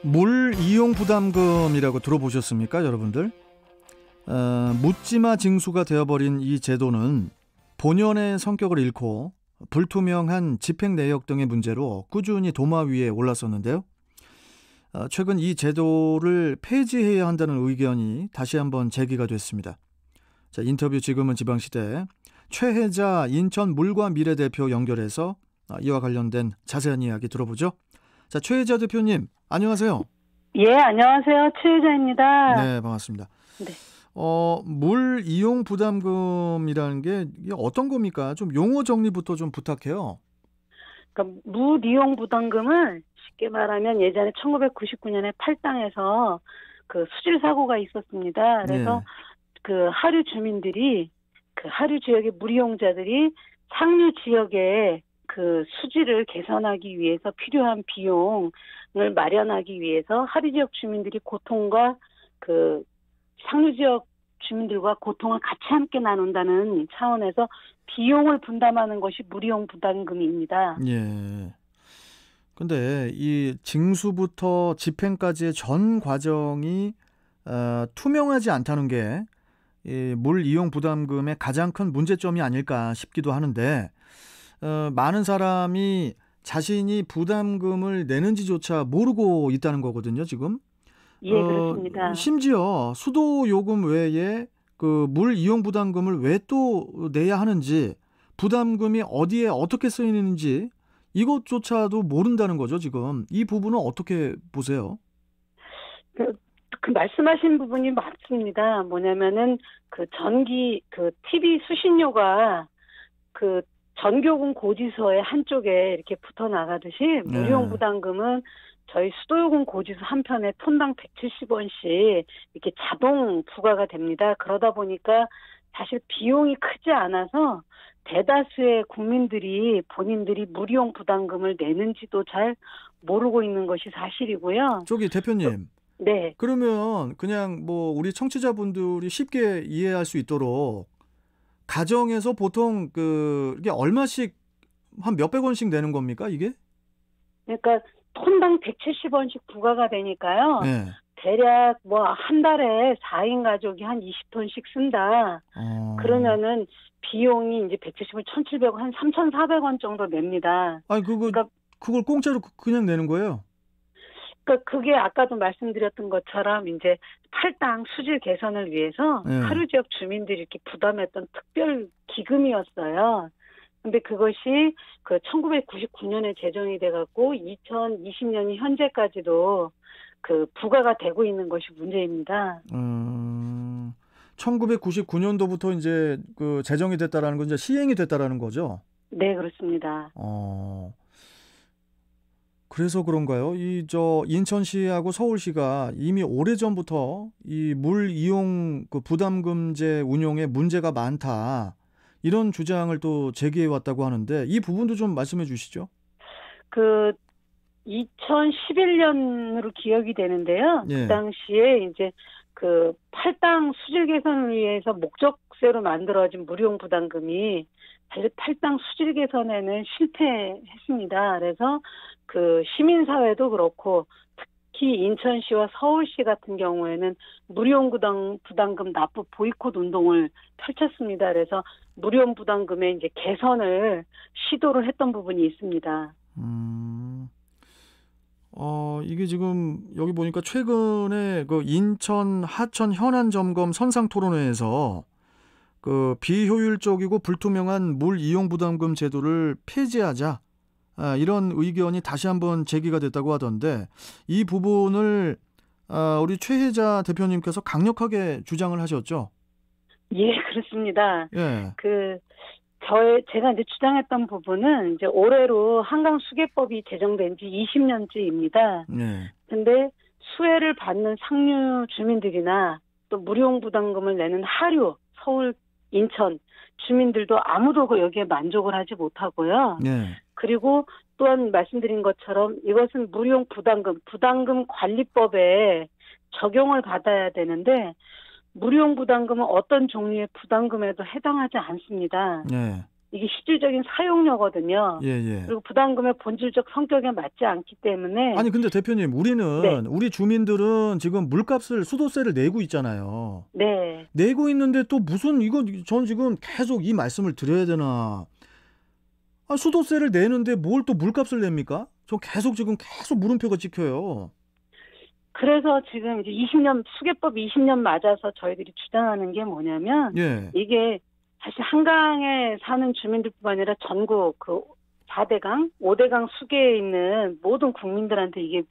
물 이용 부담금이라고 들어보셨습니까, 여러분들? 묻지마 징수가 되어버린 이 제도는 본연의 성격을 잃고 불투명한 집행 내역 등의 문제로 꾸준히 도마 위에 올랐었는데요. 최근 이 제도를 폐지해야 한다는 의견이 다시 한번 제기가 됐습니다. 자, 인터뷰 지금은 지방시대 최혜자 인천 물과 미래 대표 연결해서 이와 관련된 자세한 이야기 들어보죠. 자, 최혜자 대표님, 안녕하세요. 예, 안녕하세요. 최혜자입니다. 네, 반갑습니다. 네. 물 이용 부담금이라는 게 이게 어떤 겁니까? 좀 용어 정리부터 좀 부탁해요. 그러니까 물 이용 부담금은 쉽게 말하면 예전에 1999년에 팔당에서 그 수질 사고가 있었습니다. 그래서 그 하류 주민들이 그 하류 지역의 물 이용자들이 상류 지역에 그 수질을 개선하기 위해서 필요한 비용을 마련하기 위해서 하류 지역 주민들이 고통과 그 상류 지역 주민들과 고통을 같이 함께 나눈다는 차원에서 비용을 분담하는 것이 물이용 부담금입니다. 예. 근데 이 징수부터 집행까지의 전 과정이 투명하지 않다는 게 이 물 이용 부담금의 가장 큰 문제점이 아닐까 싶기도 하는데 많은 사람이 자신이 부담금을 내는지조차 모르고 있다는 거거든요, 지금. 예, 그렇습니다. 심지어 수도 요금 외에 그 물 이용 부담금을 왜 또 내야 하는지, 부담금이 어디에 어떻게 쓰이는지 이것조차도 모른다는 거죠, 지금. 이 부분은 어떻게 보세요? 그 말씀하신 부분이 맞습니다. 뭐냐면은 그 전기 그 TV 수신료가 그 전교금 고지서의 한쪽에 이렇게 붙어 나가듯이 물이용 부담금은 저희 수도요금 고지서 한 편에 톤당 170원씩 이렇게 자동 부과가 됩니다. 그러다 보니까 사실 비용이 크지 않아서 대다수의 국민들이 본인들이 물이용 부담금을 내는지도 잘 모르고 있는 것이 사실이고요. 저기 대표님. 네. 그러면 그냥 뭐 우리 청취자분들이 쉽게 이해할 수 있도록 가정에서 보통 이게 얼마씩 한 몇백 원씩 내는 겁니까, 이게? 그러니까 톤당 170원씩 부과가 되니까요. 네. 대략 뭐 한 달에 4인 가족이 한 20톤씩 쓴다. 그러면은 비용이 이제 170원 1,700원 한 3,400원 정도 냅니다. 아니 그걸 공짜로 그냥 내는 거예요? 그러니까 그게 아까도 말씀드렸던 것처럼 이제 팔당 수질 개선을 위해서 하류 지역 주민들이 이렇게 부담했던 특별 기금이었어요. 근데 그것이 그 1999년에 제정이 돼갖고 2020년이 현재까지도 그 부과가 되고 있는 것이 문제입니다. 1999년도부터 이제 그 제정이 됐다라는 건 이제 시행이 됐다라는 거죠? 네, 그렇습니다. 그래서 그런가요? 인천시하고 서울시가 이미 오래전부터 이 물 이용 그 부담금제 운용에 문제가 많다, 이런 주장을 또 제기해 왔다고 하는데 이 부분도 좀 말씀해 주시죠. 그 2011년으로 기억이 되는데요. 예. 그 당시에 이제 그 팔당 수질 개선을 위해서 목적세로 만들어진 물이용 부담금이 사실 팔당 수질 개선에는 실패했습니다. 그래서 그 시민사회도 그렇고 특히 인천시와 서울시 같은 경우에는 물이용 부담금 납부 보이콧 운동을 펼쳤습니다. 그래서 물이용 부담금의 이제 개선을 시도를 했던 부분이 있습니다. 이게 지금 여기 보니까 최근에 그 인천 하천 현안 점검 선상 토론회에서 그 비효율적이고 불투명한 물 이용 부담금 제도를 폐지하자, 이런 의견이 다시 한번 제기가 됐다고 하던데 이 부분을 우리 최혜자 대표님께서 강력하게 주장을 하셨죠? 예, 그렇습니다. 예. 제가 이제 주장했던 부분은 이제 올해로 한강 수계법이 제정된 지 20년째입니다. 네. 근데 수혜를 받는 상류 주민들이나 또 물이용 부담금을 내는 하류, 서울, 인천 주민들도 아무도 여기에 만족을 하지 못하고요. 네. 그리고 또한 말씀드린 것처럼 이것은 물이용 부담금 관리법에 적용을 받아야 되는데 물이용 부담금은 어떤 종류의 부담금에도 해당하지 않습니다. 네. 이게 실질적인 사용료거든요. 예, 예. 그리고 부담금의 본질적 성격에 맞지 않기 때문에. 아니 근데 대표님, 우리는 네. 우리 주민들은 지금 물값을 수도세를 내고 있잖아요. 네. 내고 있는데 또 무슨 전 지금 계속 이 말씀을 드려야 되나? 아, 수도세를 내는데 뭘 또 물값을 냅니까? 저 지금 계속 물음표가 찍혀요. 그래서 지금 이제 20년 수개법 20년 맞아서 저희들이 주장하는 게 뭐냐면 예. 이게 사실 한강에 사는 주민들뿐만 아니라 전국 그 4대강, 5대강 수계에 있는 모든 국민들한테 이게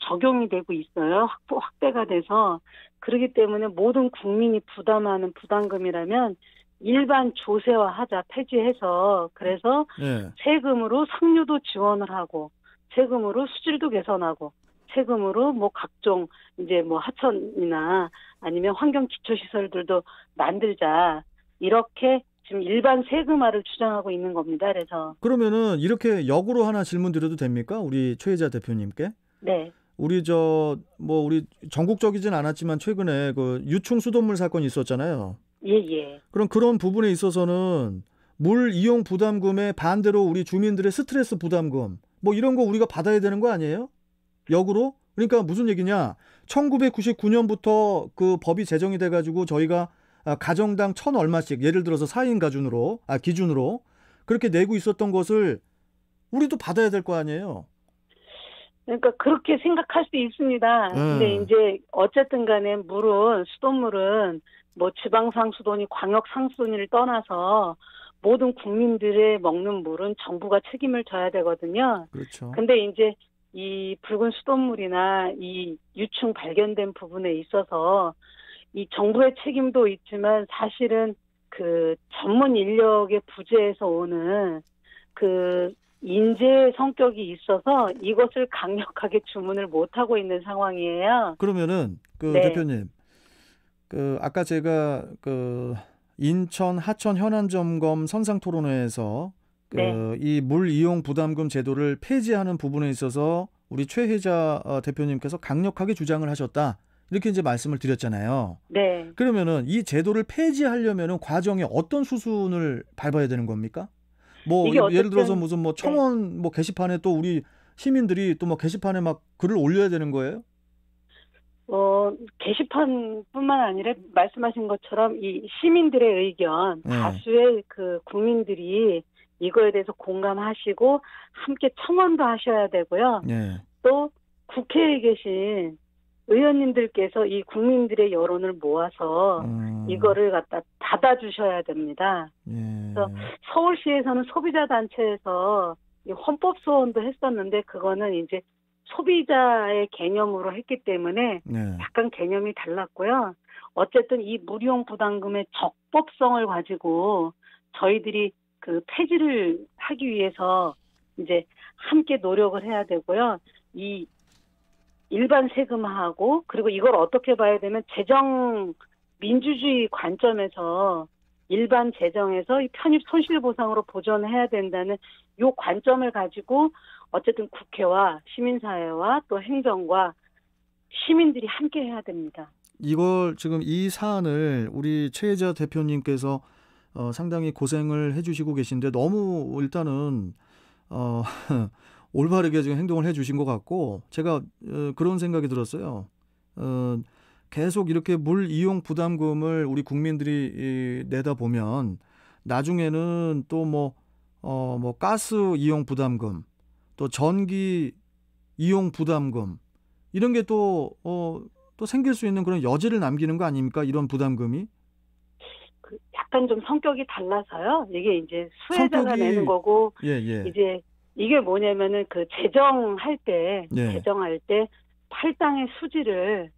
적용이 되고 있어요. 확대가 돼서. 그렇기 때문에 모든 국민이 부담하는 부담금이라면 일반 조세화하자, 폐지해서. 그래서 예. 세금으로 상류도 지원을 하고, 세금으로 수질도 개선하고, 세금으로 뭐 각종 이제 뭐 하천이나 아니면 환경 기초시설들도 만들자. 이렇게 지금 일반 세금화를 주장하고 있는 겁니다. 그래서. 그러면은 이렇게 역으로 하나 질문 드려도 됩니까? 우리 최혜자 대표님께? 네. 우리 우리 전국적이진 않았지만 최근에 그 유충 수돗물 사건이 있었잖아요. 예, 예. 그럼 그런 부분에 있어서는 물 이용 부담금에 반대로 우리 주민들의 스트레스 부담금 뭐 이런 거 우리가 받아야 되는 거 아니에요? 역으로? 그러니까 무슨 얘기냐? 1999년부터 그 법이 제정이 돼가지고 저희가 가정당 1,000 얼마씩, 예를 들어서 4인 기준으로 그렇게 내고 있었던 것을 우리도 받아야 될 거 아니에요? 그러니까 그렇게 생각할 수 있습니다. 근데 이제 어쨌든 간에 수돗물은 뭐 지방상 수도니 광역 상수도니를 떠나서 모든 국민들의 먹는 물은 정부가 책임을 져야 되거든요. 그렇죠. 근데 이제 이 붉은 수돗물이나 이 유충 발견된 부분에 있어서 이 정부의 책임도 있지만 사실은 그 전문 인력의 부재에서 오는 그 인재 성격이 있어서 이것을 강력하게 주문을 못하고 있는 상황이에요. 그러면은 네. 대표님, 아까 제가 인천 하천 현안 점검 선상 토론회에서 네. 이 물 이용 부담금 제도를 폐지하는 부분에 있어서 우리 최혜자 대표님께서 강력하게 주장을 하셨다. 이렇게 이제 말씀을 드렸잖아요. 네. 그러면은 이 제도를 폐지하려면은 과정에 어떤 수순을 밟아야 되는 겁니까? 뭐 예를 들어서 무슨 뭐 청원 뭐 게시판에 또 우리 시민들이 또 뭐 게시판에 막 글을 올려야 되는 거예요? 게시판뿐만 아니라 말씀하신 것처럼 이 시민들의 의견, 다수의 그 국민들이 이거에 대해서 공감하시고 함께 청원도 하셔야 되고요. 또 국회에 계신 의원님들께서 이 국민들의 여론을 모아서 이거를 갖다 받아주셔야 됩니다. 그래서 서울시에서는 소비자단체에서 헌법 소원도 했었는데 그거는 이제 소비자의 개념으로 했기 때문에 약간 개념이 달랐고요. 어쨌든 이 무이용 부담금의 적법성을 가지고 저희들이 그 폐지를 하기 위해서 이제 함께 노력을 해야 되고요. 이 일반 세금화하고 그리고 이걸 어떻게 봐야 되면 재정 민주주의 관점에서 일반 재정에서 이 편입 손실보상으로 보전해야 된다는 요 관점을 가지고 어쨌든 국회와 시민사회와 또 행정과 시민들이 함께 해야 됩니다. 이걸 지금 이 사안을 우리 최혜자 대표님께서 상당히 고생을 해주시고 계신데 너무 일단은 올바르게 지금 행동을 해주신 것 같고 제가 그런 생각이 들었어요. 계속 이렇게 물 이용 부담금을 우리 국민들이 내다 보면 나중에는 또 뭐 가스 이용 부담금, 또 전기 이용 부담금 이런 게 또 생길 수 있는 그런 여지를 남기는 거 아닙니까? 이런 부담금이? 약간 좀 성격이 달라서요. 이게 이제 수혜자가 내는 거고 이제 이게 뭐냐면은 그 제정할 때 팔당의 수지를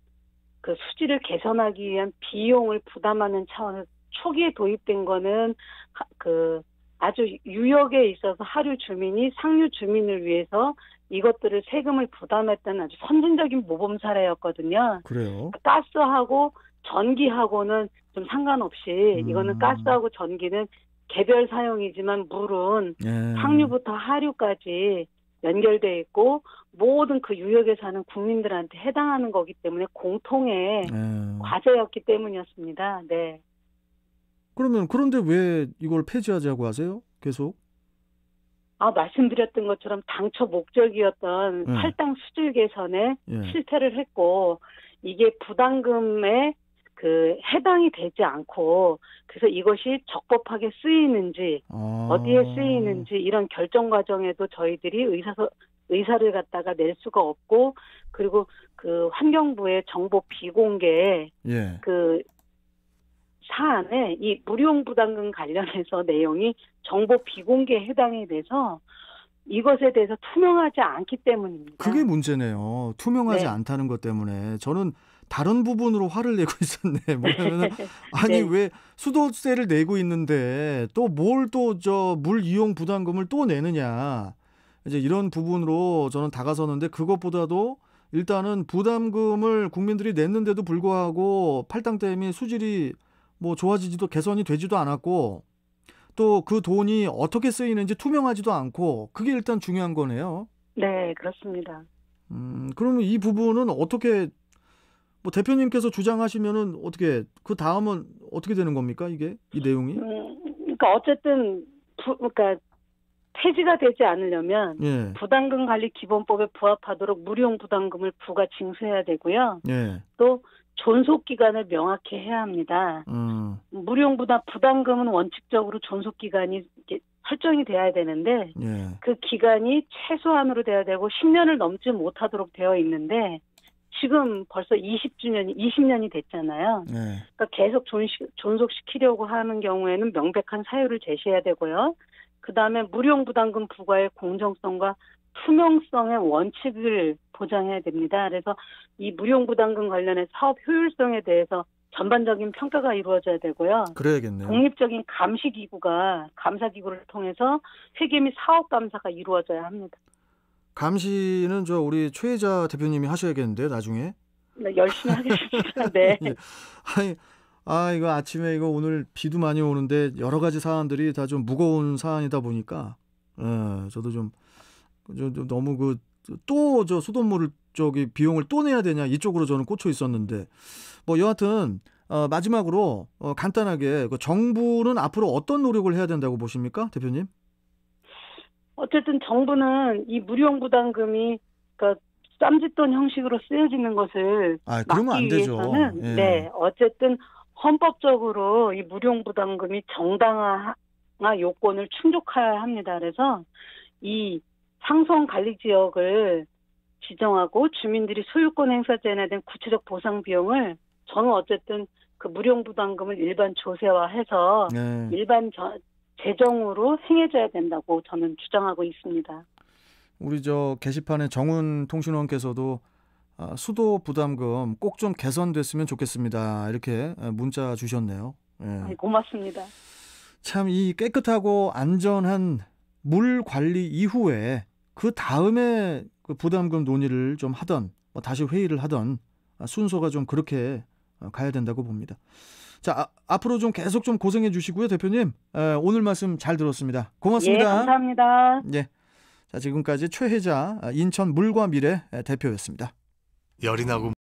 개선하기 위한 비용을 부담하는 차원에서 초기에 도입된 거는 그 아주 유역에 있어서 하류 주민이 상류 주민을 위해서 이것들을 세금을 부담했다는 아주 선진적인 모범 사례였거든요. 그래요? 가스하고 전기하고는 좀 상관없이 이거는 가스하고 전기는 개별 사용이지만 물은 상류부터 하류까지 연결돼 있고 모든 그 유역에 사는 국민들한테 해당하는 거기 때문에 공통의 과제였기 때문이었습니다. 네. 그러면 그런데 왜 이걸 폐지하자고 하세요? 계속? 말씀드렸던 것처럼 당초 목적이었던 예. 할당 수질 개선에 예. 실패를 했고 이게 부담금에 해당이 되지 않고 그래서 이것이 적법하게 쓰이는지 어디에 쓰이는지 이런 결정 과정에도 저희들이 의사를 갖다가 낼 수가 없고 그리고 환경부의 정보 비공개 예. 사안에 이 무료용 부담금 관련해서 내용이 정보 비공개에 해당이 돼서 이것에 대해서 투명하지 않기 때문입니다. 그게 문제네요. 투명하지 네. 않다는 것 때문에 저는 다른 부분으로 화를 내고 있었네. 뭐냐면 아니 네. 왜 수도세를 내고 있는데 또 뭘 또 물 이용 부담금을 또 내느냐. 이제 이런 부분으로 저는 다가섰는데 그것보다도 일단은 부담금을 국민들이 냈는데도 불구하고 팔당댐이 수질이 뭐 좋아지지도 개선이 되지도 않았고 또 그 돈이 어떻게 쓰이는지 투명하지도 않고 그게 일단 중요한 거네요. 네, 그렇습니다. 그러면 이 부분은 어떻게 뭐 대표님께서 주장하시면은 어떻게 그 다음은 어떻게 되는 겁니까 이게 이 내용이? 그러니까 어쨌든 그러니까 폐지가 되지 않으려면 예. 부담금 관리 기본법에 부합하도록 무료용 부담금을 부과 징수해야 되고요. 예. 또 존속 기간을 명확히 해야 합니다. 무료용 부담금은 원칙적으로 존속 기간이 설정이 돼야 되는데 예. 그 기간이 최소한으로 돼야 되고 10년을 넘지 못하도록 되어 있는데 지금 벌써 20년이 됐잖아요. 예. 그러니까 계속 존속시키려고 하는 경우에는 명백한 사유를 제시해야 되고요. 그다음에 무료용 부담금 부과의 공정성과 투명성의 원칙을 보장해야 됩니다. 그래서 이 무료용 부담금 관련해 사업 효율성에 대해서 전반적인 평가가 이루어져야 되고요. 그래야겠네요. 독립적인 감사기구를 통해서 회계 및 사업 감사가 이루어져야 합니다. 감시는 우리 최혜자 대표님이 하셔야겠는데 나중에. 네, 열심히 하겠습니다. 네. 아니, 이거 아침에 오늘 비도 많이 오는데 여러 가지 사안들이 다 좀 무거운 사안이다 보니까 저도 좀 너무 또 수돗물 비용을 또 내야 되냐 이쪽으로 저는 꽂혀 있었는데 뭐 여하튼 마지막으로 간단하게 정부는 앞으로 어떤 노력을 해야 된다고 보십니까, 대표님? 어쨌든 정부는 이 무료용 부담금이 쌈짓돈 형식으로 쓰여지는 것을 그러면 안 막기 되죠. 위해서는 예. 네, 어쨌든 헌법적으로 이 무료용 부담금이 정당화 요건을 충족해야 합니다. 그래서 이 상수원 관리 지역을 지정하고 주민들이 소유권 행사제에 대한 구체적 보상 비용을 저는 어쨌든 그 무료용 부담금을 일반 조세화해서 일반 재정으로 행해져야 된다고 저는 주장하고 있습니다. 우리 게시판에 정훈 통신원께서도 수도 부담금 꼭 좀 개선됐으면 좋겠습니다. 이렇게 문자 주셨네요. 예. 고맙습니다. 참 이 깨끗하고 안전한 물 관리 이후에 그 다음에 그 부담금 논의를 좀 하던 다시 회의를 하던 순서가 좀 그렇게 가야 된다고 봅니다. 자, 앞으로 좀 계속 좀 고생해 주시고요, 대표님. 오늘 말씀 잘 들었습니다. 고맙습니다. 예, 감사합니다. 예. 자, 지금까지 최혜자 인천 물과 미래 대표였습니다. 열이 나고